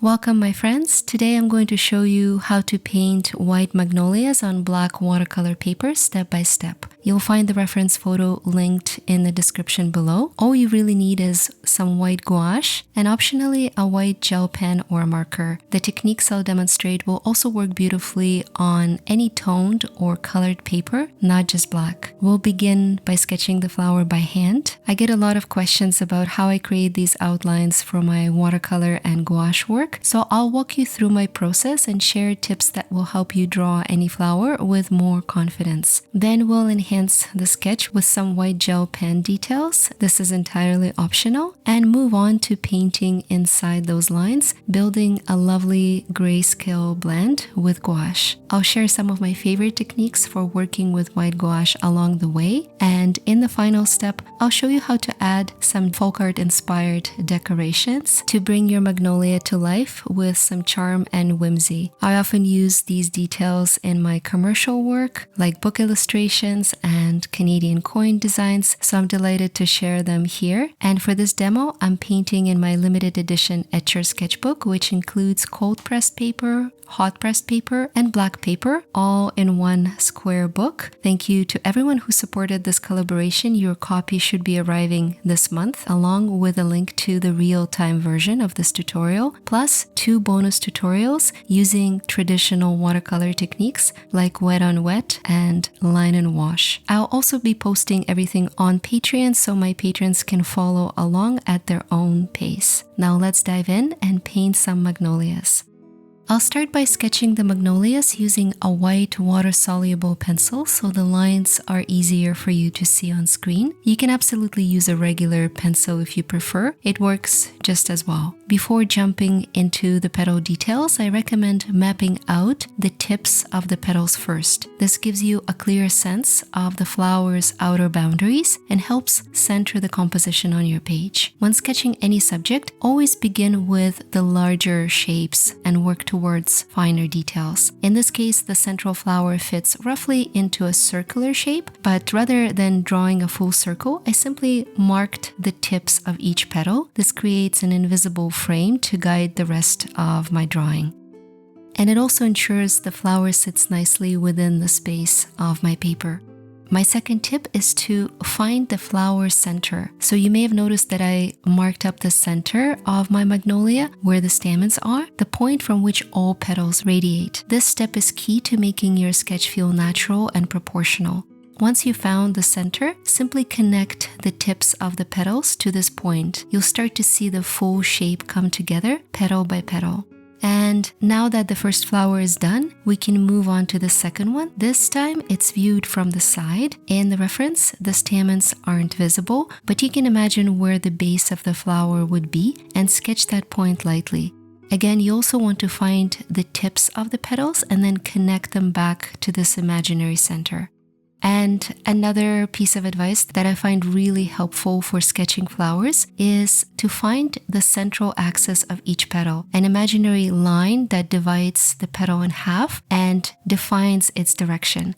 Welcome my friends. Today I'm going to show you how to paint white magnolias on black watercolor paper step by step. You'll find the reference photo linked in the description below. All you really need is some white gouache and optionally a white gel pen or marker. The techniques I'll demonstrate will also work beautifully on any toned or colored paper, not just black. We'll begin by sketching the flower by hand. I get a lot of questions about how I create these outlines for my watercolor and gouache work, so I'll walk you through my process and share tips that will help you draw any flower with more confidence. Then we'll enhance the sketch with some white gel pen details. This is entirely optional, and move on to painting inside those lines, building a lovely grayscale blend with gouache. I'll share some of my favorite techniques for working with white gouache along the way, and in the final step, I'll show you how to add some folk art inspired decorations to bring your magnolia to life with some charm and whimsy. I often use these details in my commercial work, like book illustrations and Canadian coin designs, so I'm delighted to share them here. And for this demo, I'm painting in my limited edition Etcher sketchbook, which includes cold pressed paper, hot pressed paper, and black paper, all in one square book. Thank you to everyone who supported this collaboration. Your copy should be arriving this month, along with a link to the real-time version of this tutorial, plus 2 bonus tutorials using traditional watercolor techniques like wet on wet and line and wash. I'll also be posting everything on Patreon so my patrons can follow along at their own pace. Now let's dive in and paint some magnolias. I'll start by sketching the magnolias using a white water-soluble pencil so the lines are easier for you to see on screen. You can absolutely use a regular pencil if you prefer. It works just as well. Before jumping into the petal details, I recommend mapping out the tips of the petals first. This gives you a clear sense of the flower's outer boundaries and helps center the composition on your page. When sketching any subject, always begin with the larger shapes and work towards finer details. In this case, the central flower fits roughly into a circular shape, but rather than drawing a full circle, I simply marked the tips of each petal. This creates an invisible frame to guide the rest of my drawing. And it also ensures the flower sits nicely within the space of my paper. My second tip is to find the flower center. So you may have noticed that I marked up the center of my magnolia where the stamens are, the point from which all petals radiate. This step is key to making your sketch feel natural and proportional. Once you found the center, simply connect the tips of the petals to this point. You'll start to see the full shape come together, petal by petal. And now that the first flower is done, we can move on to the second one. This time it's viewed from the side. In the reference, the stamens aren't visible, but you can imagine where the base of the flower would be and sketch that point lightly. Again, you also want to find the tips of the petals and then connect them back to this imaginary center. And another piece of advice that I find really helpful for sketching flowers is to find the central axis of each petal, an imaginary line that divides the petal in half and defines its direction.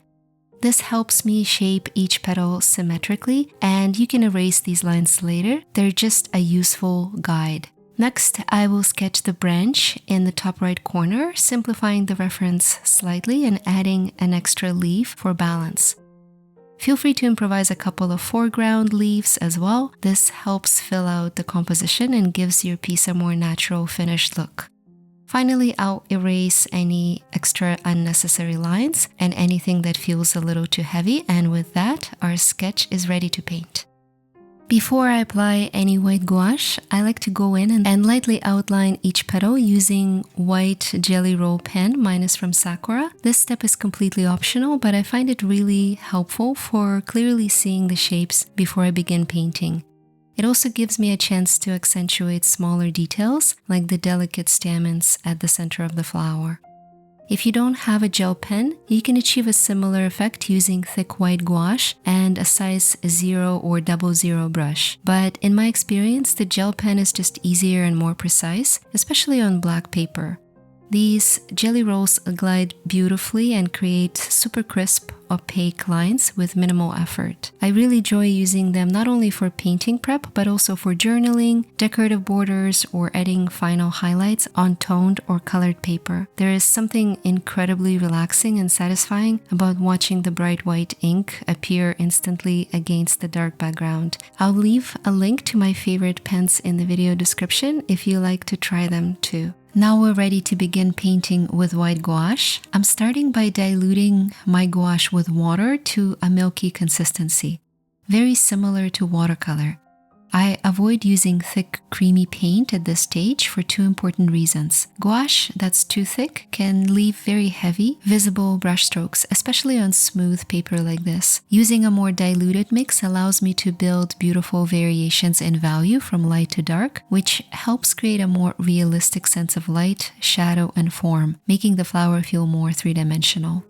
This helps me shape each petal symmetrically, and you can erase these lines later. They're just a useful guide. Next, I will sketch the branch in the top right corner, simplifying the reference slightly and adding an extra leaf for balance. Feel free to improvise a couple of foreground leaves as well. This helps fill out the composition and gives your piece a more natural finished look. Finally, I'll erase any extra unnecessary lines and anything that feels a little too heavy, and with that, our sketch is ready to paint. Before I apply any white gouache, I like to go in and lightly outline each petal using white jelly roll pen. Mine is from Sakura. This step is completely optional, but I find it really helpful for clearly seeing the shapes before I begin painting. It also gives me a chance to accentuate smaller details, like the delicate stamens at the center of the flower. If you don't have a gel pen, you can achieve a similar effect using thick white gouache and a size 0 or 00 brush. But in my experience, the gel pen is just easier and more precise, especially on black paper. These jelly rolls glide beautifully and create super crisp, opaque lines with minimal effort. I really enjoy using them not only for painting prep, but also for journaling, decorative borders, or adding final highlights on toned or colored paper. There is something incredibly relaxing and satisfying about watching the bright white ink appear instantly against the dark background. I'll leave a link to my favorite pens in the video description if you like to try them too. Now we're ready to begin painting with white gouache. I'm starting by diluting my gouache with water to a milky consistency, very similar to watercolor. I avoid using thick, creamy paint at this stage for two important reasons. Gouache that's too thick can leave very heavy, visible brushstrokes, especially on smooth paper like this. Using a more diluted mix allows me to build beautiful variations in value from light to dark, which helps create a more realistic sense of light, shadow, and form, making the flower feel more three-dimensional.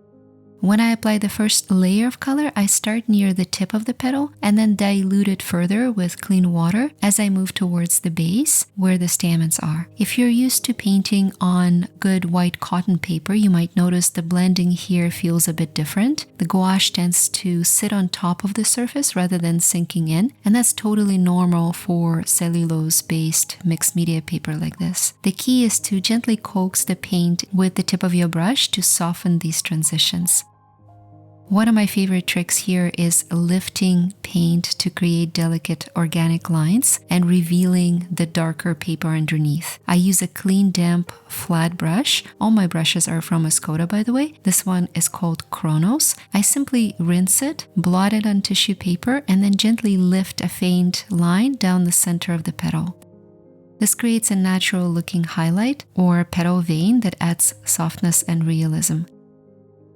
When I apply the first layer of color, I start near the tip of the petal and then dilute it further with clean water as I move towards the base where the stamens are. If you're used to painting on good white cotton paper, you might notice the blending here feels a bit different. The gouache tends to sit on top of the surface rather than sinking in, and that's totally normal for cellulose-based mixed media paper like this. The key is to gently coax the paint with the tip of your brush to soften these transitions. One of my favorite tricks here is lifting paint to create delicate organic lines and revealing the darker paper underneath. I use a clean, damp, flat brush. All my brushes are from Escoda, by the way. This one is called Kronos. I simply rinse it, blot it on tissue paper, and then gently lift a faint line down the center of the petal. This creates a natural looking highlight or petal vein that adds softness and realism.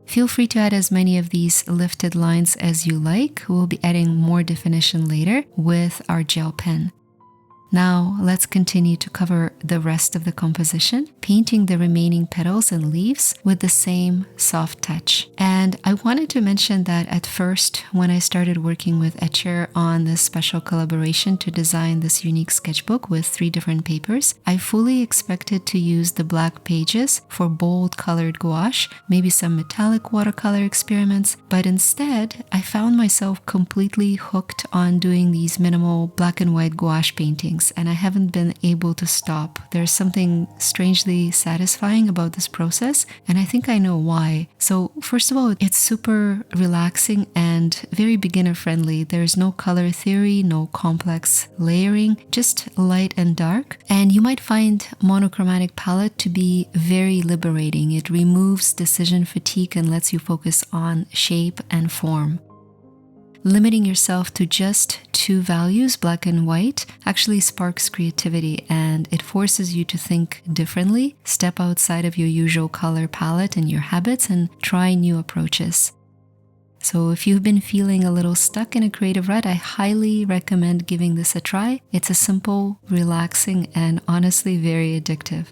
Feel free to add as many of these lifted lines as you like. We'll be adding more definition later with our gel pen. Now let's continue to cover the rest of the composition, painting the remaining petals and leaves with the same soft touch. And I wanted to mention that at first, when I started working with Etcher on this special collaboration to design this unique sketchbook with 3 different papers, I fully expected to use the black pages for bold colored gouache, maybe some metallic watercolor experiments, but instead I found myself completely hooked on doing these minimal black and white gouache paintings. And I haven't been able to stop. There's something strangely satisfying about this process, and I think I know why. So first of all, it's super relaxing and very beginner friendly. There's no color theory, no complex layering, just light and dark. And you might find monochromatic palette to be very liberating. It removes decision fatigue and lets you focus on shape and form. Limiting yourself to just 2 values, black and white, actually sparks creativity, and it forces you to think differently, step outside of your usual color palette and your habits, and try new approaches. So if you've been feeling a little stuck in a creative rut, I highly recommend giving this a try. It's a simple, relaxing, and honestly very addictive.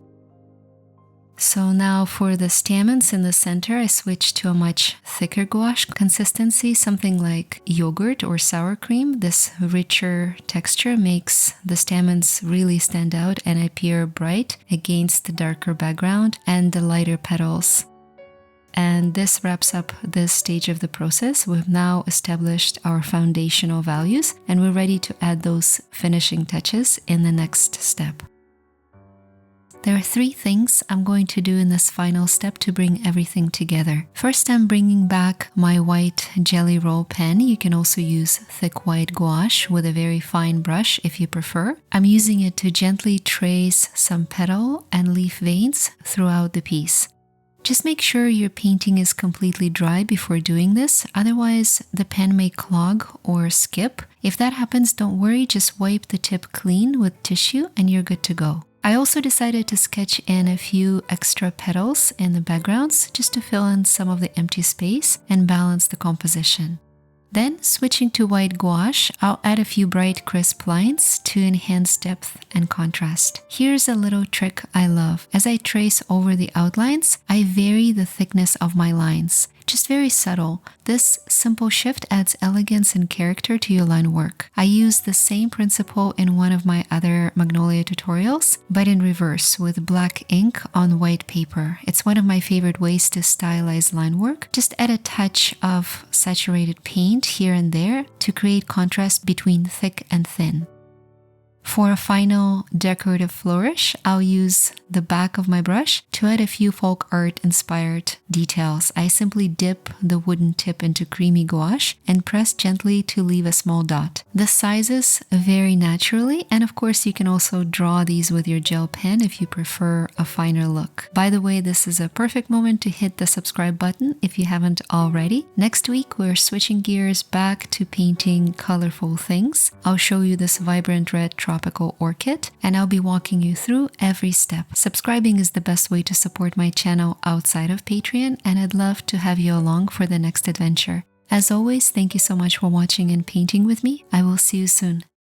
So now for the stamens in the center, I switched to a much thicker gouache consistency, something like yogurt or sour cream. This richer texture makes the stamens really stand out and appear bright against the darker background and the lighter petals. And this wraps up this stage of the process. We've now established our foundational values and we're ready to add those finishing touches in the next step. There are 3 things I'm going to do in this final step to bring everything together. First, I'm bringing back my white Jelly Roll pen. You can also use thick white gouache with a very fine brush if you prefer. I'm using it to gently trace some petal and leaf veins throughout the piece. Just make sure your painting is completely dry before doing this, otherwise the pen may clog or skip. If that happens, don't worry, just wipe the tip clean with tissue and you're good to go. I also decided to sketch in a few extra petals in the backgrounds just to fill in some of the empty space and balance the composition. Then, switching to white gouache, I'll add a few bright crisp lines to enhance depth and contrast. Here's a little trick I love. As I trace over the outlines, I vary the thickness of my lines. just very subtle. This simple shift adds elegance and character to your line work. I use the same principle in one of my other Magnolia tutorials, but in reverse with black ink on white paper. It's one of my favorite ways to stylize line work. Just add a touch of saturated paint here and there to create contrast between thick and thin. For a final decorative flourish, I'll use the back of my brush to add a few folk art inspired details. I simply dip the wooden tip into creamy gouache and press gently to leave a small dot. The sizes vary naturally, and of course you can also draw these with your gel pen if you prefer a finer look. By the way, this is a perfect moment to hit the subscribe button if you haven't already. Next week we're switching gears back to painting colorful things. I'll show you this vibrant red tropical orchid, and I'll be walking you through every step. Subscribing is the best way to support my channel outside of Patreon, and I'd love to have you along for the next adventure. As always, thank you so much for watching and painting with me. I will see you soon.